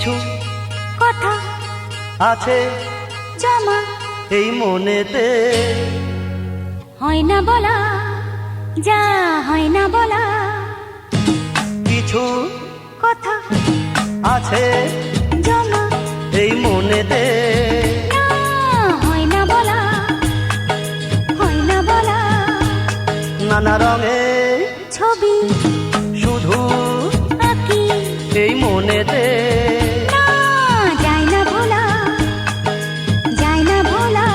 কিছু কথা আছে জমা এই মনেতে, হয় না বলা, যা হয় না বলা। কিছু কথা আছে জমা এই মনেতে, না হয় না বলা, হয় না বলা। নানা রঙে ছবি শুধু আঁকি এই মনেতে, না যায় না ভোলা, যায় না ভোলা।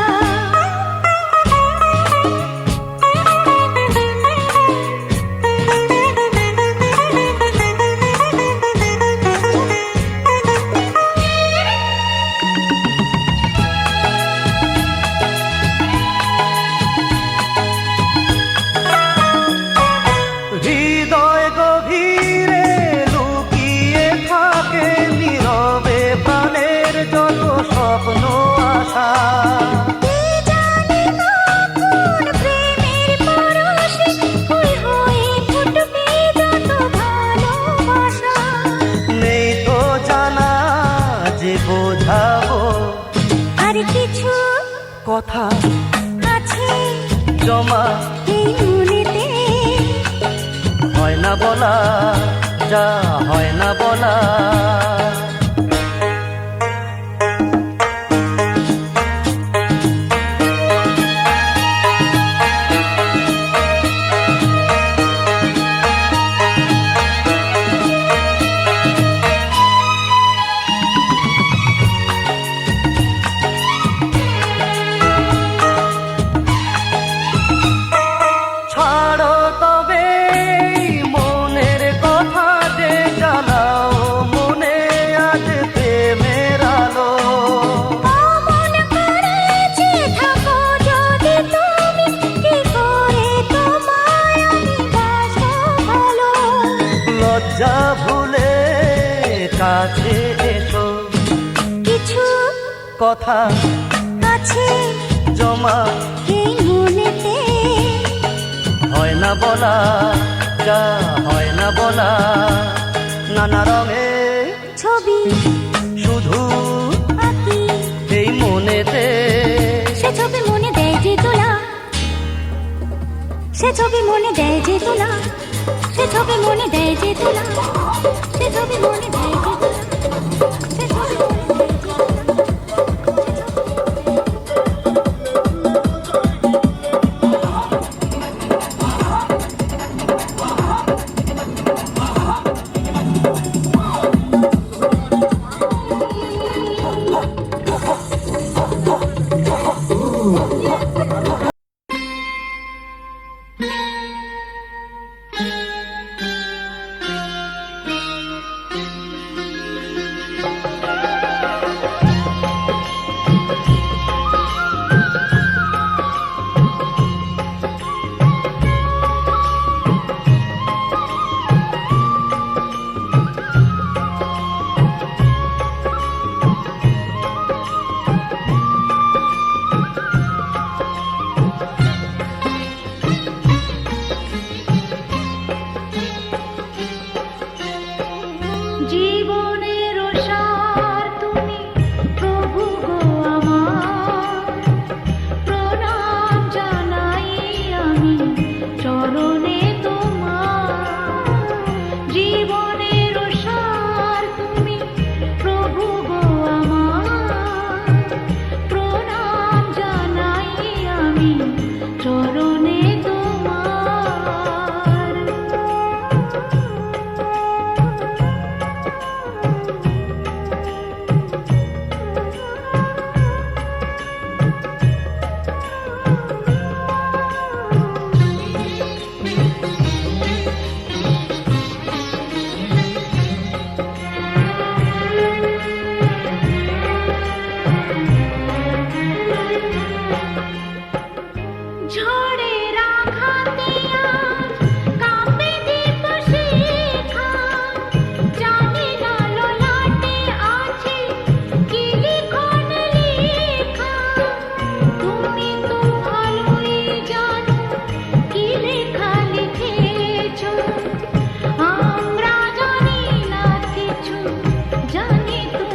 হৃদয় গভীরে লুকিয়ে থাকে নীরবে প্রাণের যত স্বপ্ন আশা। কে জানে কখন প্রেমের পরশে ফুল হয়ে ফুটবে যত ভালোবাসা। নেই তো জানা যে বোঝাবো, আর কিছু কথা আছে জমা এই মনেতে, হয় না বলা, যা হয় না বলা। ছাড়ো তবে মনের কথা যে জ্বালাও মনে আজ প্রেমের আলো। অমন করেছে থাকো যদি তুমি, কি করে তোমায় আমি বাসবো ভালো। লজ্জা ভুলে কাছে এসো, কিছু কথা আছে জমা এই মনেতে, হয় না বলা, যা হয় না বলা। নানা রঙে ছবি শুধু আঁকি এই মনেতে, সে ছবি মনে দেয় যে তোলা, সে ছবি মনে দেয় যে তোলা, সে ছবি মনে দেয় যে তোলা, সে ছবি মনে দেয় যে তোলা, সে ছবি মনে দেয় যে তোলা। জীবনের সার তুমি প্রভু গো আমার, প্রণাম জানাই আমি চরণে তোমার। জীবনের সার তুমি প্রভু গো আমার, প্রণাম জানাই আমি চরণে তোমার। ঝড়ের আঘাতে আজ কাঁপে দীপ শিখা, জানি না ললাটে আছে কি লিখন লেখা। তুমি তো ভালোই জানো কি লেখা লিখেছো, আমরা জানি না কিছু, জানি তো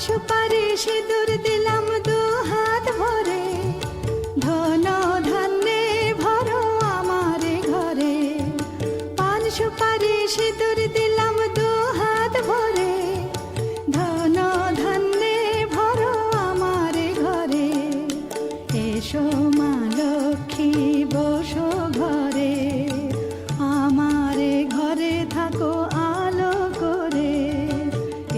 সুপারি সিঁদুর দিলাম দু হাত ভরে, ধন ধান্যে ভরো আমারে ঘরে। পান সুপারি সিঁদুর দিলাম দু হাত ভরে, ধন ধান্যে ভরো আমারে ঘরে। এসো মা লক্ষ্মী বসো ঘরে, আমারে ঘরে থাকো আলো করে।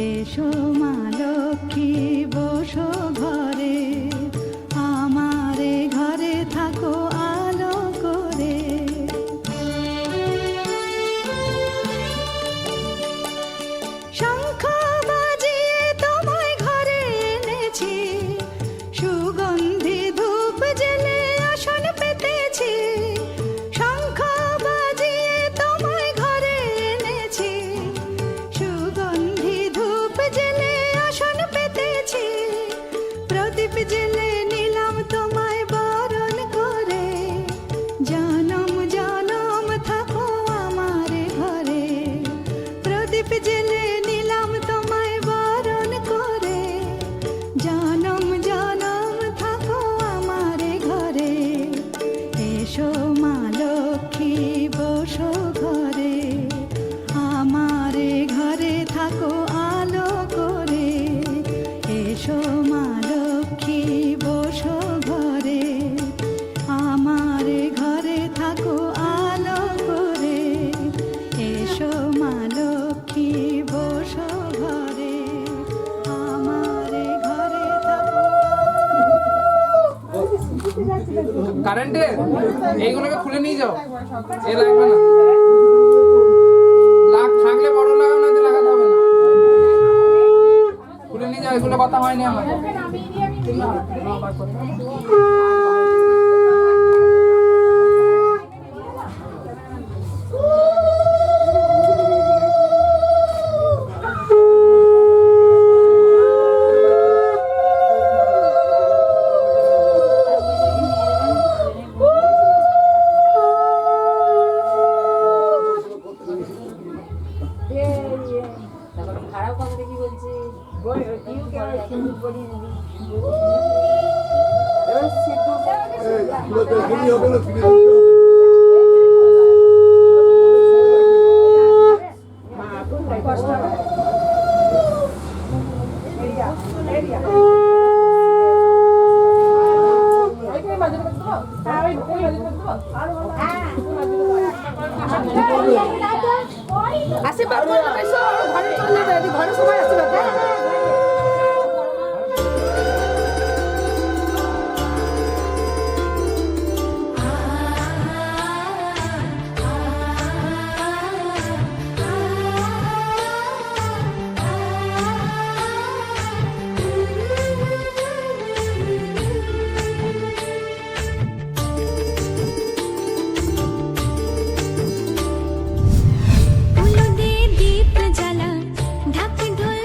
এসো মা লক্ষ্মী বসো ঘরে, আমারে ঘরে থাকো আলো করে। শঙ্খ বাজিয়ে তোমায় ঘরে এনেছি, সুগন্ধি ধূপ জেলে আসন পেতেছি। শঙ্খ বাজিয়ে তোমায় ঘরে এনেছি, সুগন্ধি ধূপ জেলে আসন পেতেছি। প্রদীপ জেলে নিলাম তোমায় বরণ করে, জনম জনম থাকো আমারে ঘরে। প্রদীপ জেলে নিলাম তোমায় বরণ করে, জনম জনম থাকো আমারে ঘরে। এসো মা লক্ষ্মী বসো ঘরে, আমারে ঘরে থাকো আলো করে। এসো মা লক্ষ্মী বসো ঘরে, আমারে ঘরে থাকো আলো করে। এসো মা লক্ষ্মী বসো ঘরে, আমারে ঘরে থাকো। কারেন্টে এইগুলোকে খুলে নিয়ে যাও, এ লাগবে না। লাগ থাকলে বড় লাগাও, না তো লাগাতে হবে না। খুলে নিয়ে যাও, এগুলো কথা হয়নি আমার। আশীর্বাদ করতে এসো, ঘরে চলে যাবে, ঘরে সবাই আশীর্বাদ দেয়। উলুদে দীপ জ্বালা, ঢাক ঢোল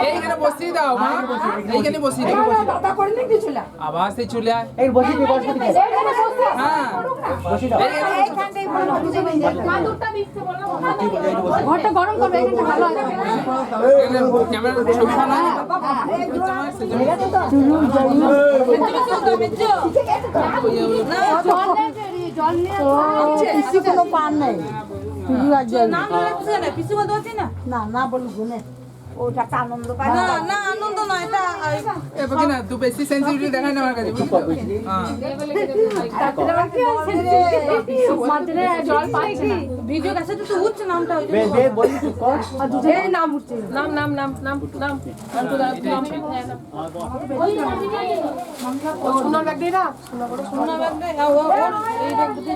এইখানে বসিয়ে দাও মা, এইখানে বসিয়ে দাও। দাদা করে নিয়ে গেছিল আবার সেই চলে আয়। এই বসি দি বসি দি হ্যাঁ বসি দাও ঘরটা গরম করবে এখানটা ভালো আছে ক্যামেরা ছবি বানাই জল নিয়ে পিসি কোনো পান নেই শুধু আর জল নাম লাগছে না পিছু মতো আছে না না না বলি গুনে ওটা একটা আনন্দ পায় না না আনন্দ নয় এটা এ বাকি না তুই বেশি সেনসিটিভ দেখাই না আমার কাছে বুঝলি তো? হ্যাঁ মাঝে জল পাচ্ছি ভিডিও কাছে তো উঠছে নামটা ওই বে বে বলি তুই কর এই নাম উঠছে নাম নাম নাম নাম নাম সোনার ব্যাগ দিয়ে রাখ সোনার ব্যাগ দে এই ব্যাগ দিয়ে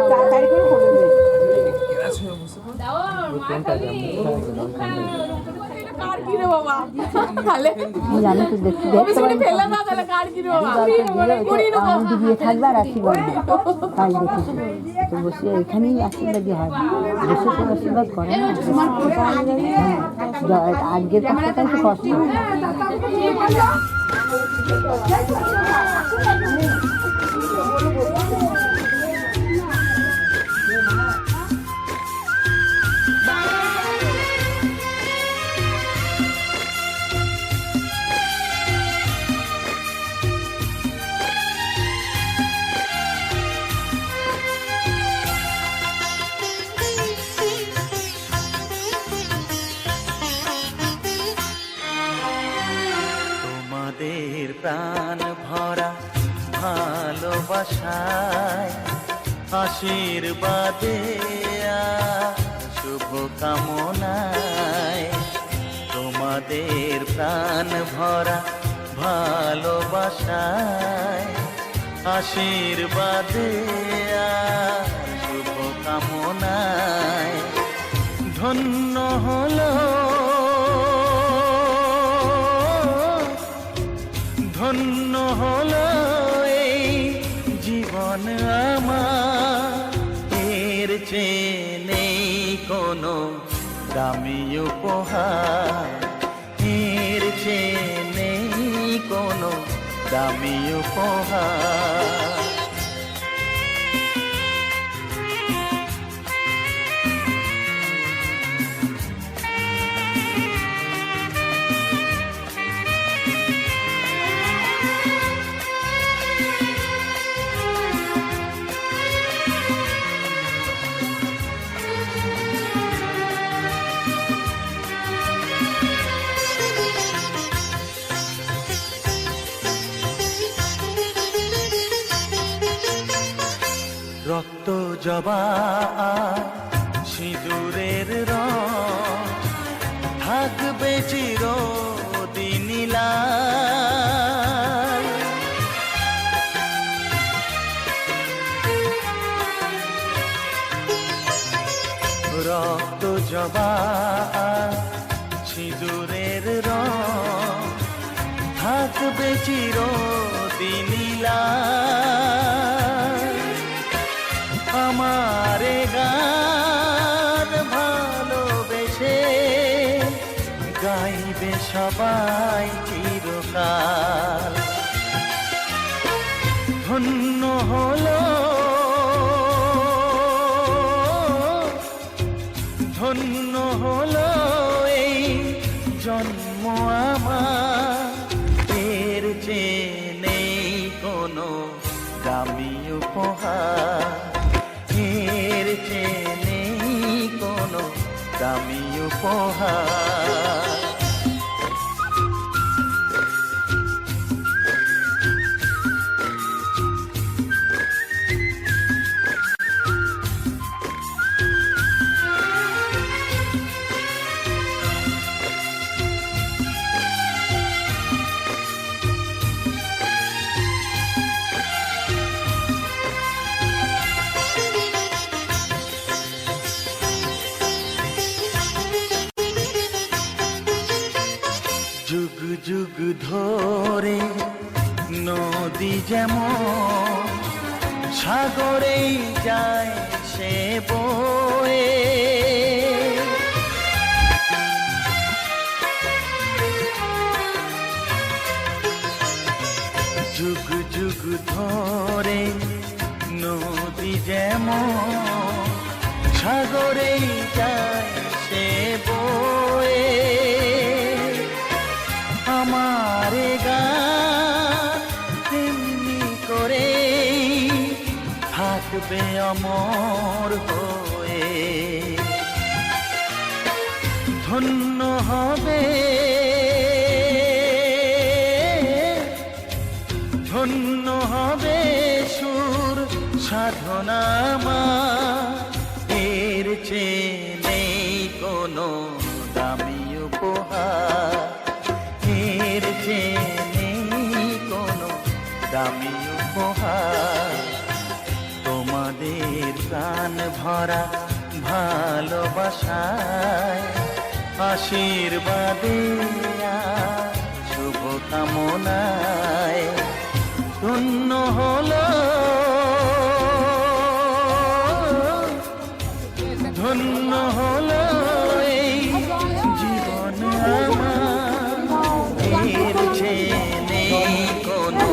তাড়াতাড়ি করে করে দে কার কি রে বাবা তাহলে জানি তো দেখতে দেখতে শুনি ফেলে না তাহলে কার কি রে বাবা আনন্দ দিয়ে থাকবে আর আশীর্বাদ দেবে। তাই দেখেছি তো বসে এখানেই আশীর্বাদই হয় বসে তো আশীর্বাদ করে না আজকের কাজটা একটু কষ্ট তোমাদের প্রাণ ভরা ভালোবাসায় আশীর্বাদে আর শুভ কামনায় তোমাদের প্রাণ ভরা ভালোবাসায় আশীর্বাদে আর শুভ কামনায় ধন্য হলো ধন্য হলো এই জীবন আমার এর চেয়ে নেই কোনো দামি উপহার এর চেয়ে নেই কোনো দামি উপহার রক্ত জবা সিঁদুরের রং থাকবে চিরদিন লাল। রক্ত জবা সিঁদুরের রং থাকবে চিরদিন লাল। আমারে গান ভালোবেসে গাইবে সবাই চিরকাল। ধন্য হলো ধন্য হলো এই জন্ম আমার এর চেয়ে নেই কোনো দামি উপহার এর চেয়ে নেই কোনো দামি উপহার। যুগ ধরে নদী যেমন সাগরেই যায় সে বয়ে, যুগ যুগ ধরে নদী যেমন সাগরেই যায় সে বয়ে, আমার গান তেমনি করে থাকবে অমর হয়ে। ধন্য হবে ধন্য হবে সুর সাধনা আমার, এর চেয়ে নেই কোনো দামি উপহার, এর চেয়ে নেই কোনো দামি উপহার। তোমাদের প্রাণ ভরা ভালোবাসায় আশীর্বাদে আর শুভকামনায় ধন্য হলো, ধন্য হলো এই জীবন আমার, এর চেয়ে নেই কোনো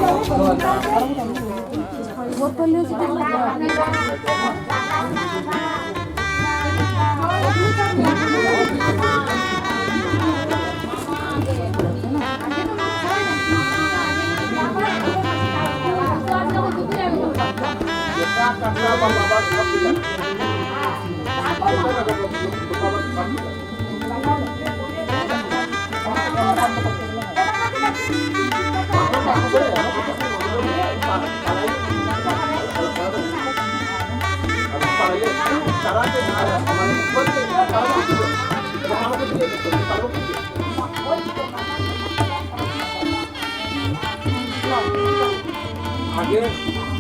আগে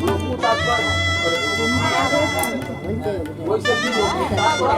লোকু তারপর ওইসব কি লোকু তারপর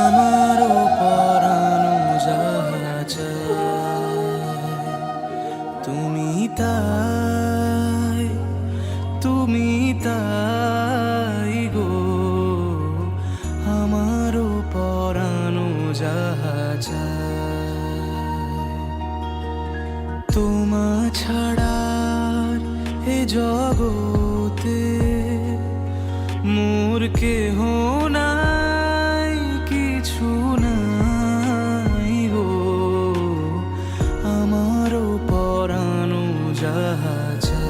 আমারও পরানো যাহা চায়, তুমি তাই, তুমি তাই গো। আমারও পরানো যাহা চায়, তোমা ছাড়ার এ জগতে মোর কেহ নাই, কিছু নাই গো। আমারও পরানো যাহা চায়।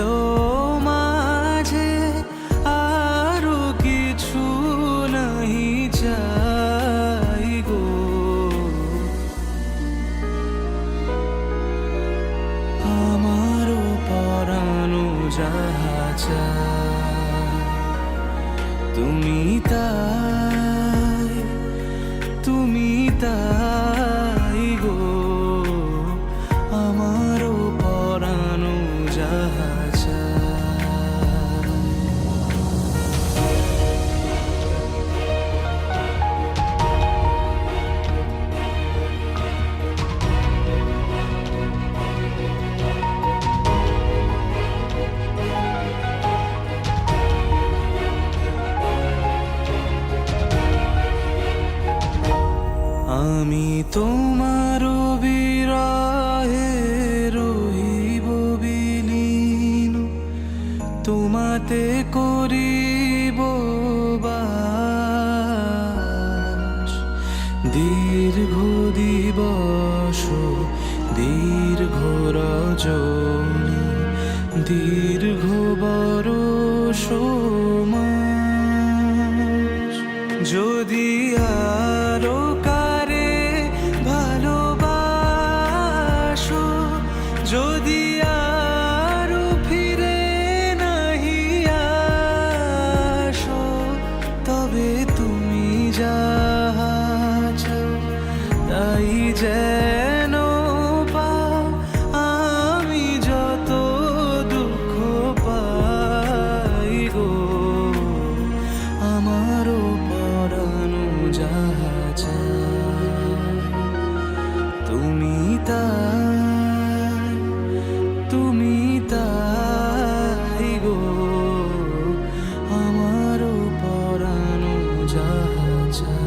হৃদয় মাঝে আরো কিছু নাহি চাই গো, আমারও পরানো যাহা চায় তুমি তাই, তুমি তাই গো, আমারও পরানো যাহা চায়। আমি তোমার বিরহে রহিব বিলীন, তোমাতে করিব বাস। দীর্ঘ দিবস দীর্ঘ রজনী দীর্ঘ বরষ মাস, যদি আরো কারে ভালোবাসো, যদি আরো ফিরে নাহি আসো, তবে তুমি যাহা চাও তাই যেন পাও। আমি যত দুঃখ পাই গো, আমারও পরানো যাহা চায় তুমি তাই, তুমি তাই গো, আমারও পরানো যাহা চায়।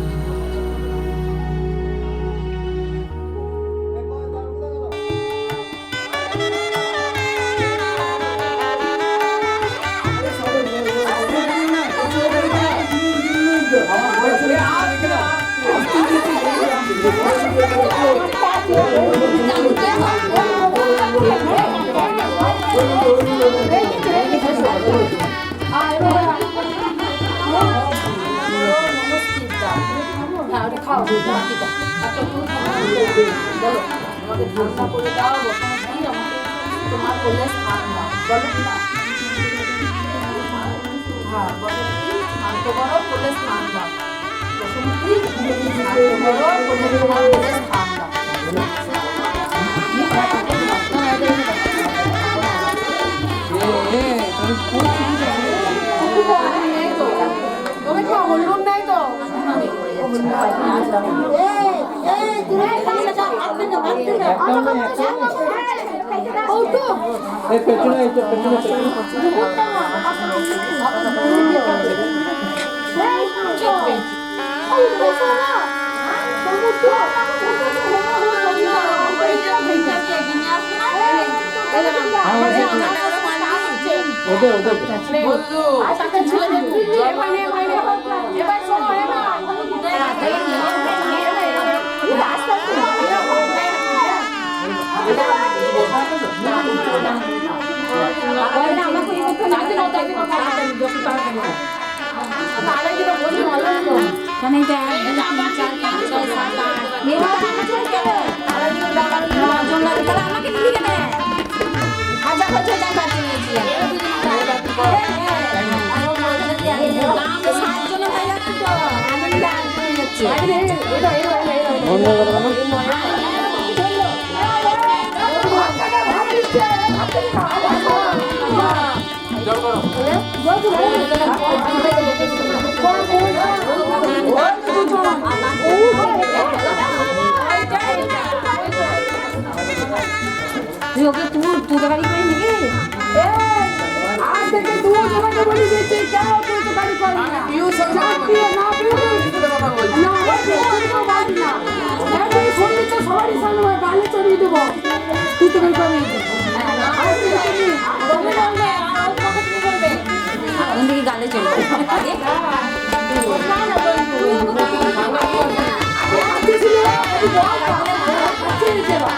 ঠান্ডা করে দাও, তোমার বলে ঠান্ডা বলো না। হ্যাঁ বলো শান্ত করো বলে ঠান্ডা, বসুমতী শান্ত করো বলে তোমার বলে ঠান্ডা। তুই ওকে তুই তো গাড়ি করে নিবি? আজ থেকে তুই তোমাকে বলি দিচ্ছি, কেন তুই তো গাড়ি করবি না? পিউর সঙ্গে না পিউ কথা বলছি। না তুই তো বাড়ি না, তুই শুনলি তো সবারই সামনে গাড়ি চড়িয়ে দেবো, তুই তো গাড়ি করবি। এখন থেকে গালে চলবে।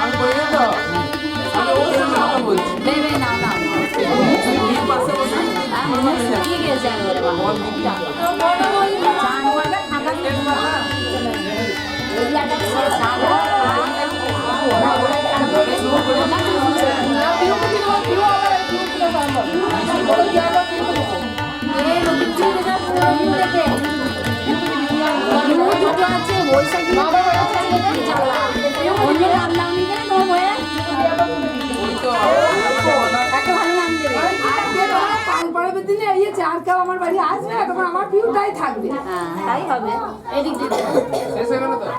আমি বলি তো আমি ওর সঙ্গে কথা বলছি। না বল দিবি আমার বাড়ি আসবে তখন আমার পিউটাই থাকবে তাই হবে এদিক দিয়ে শেষ হয়ে গেল তো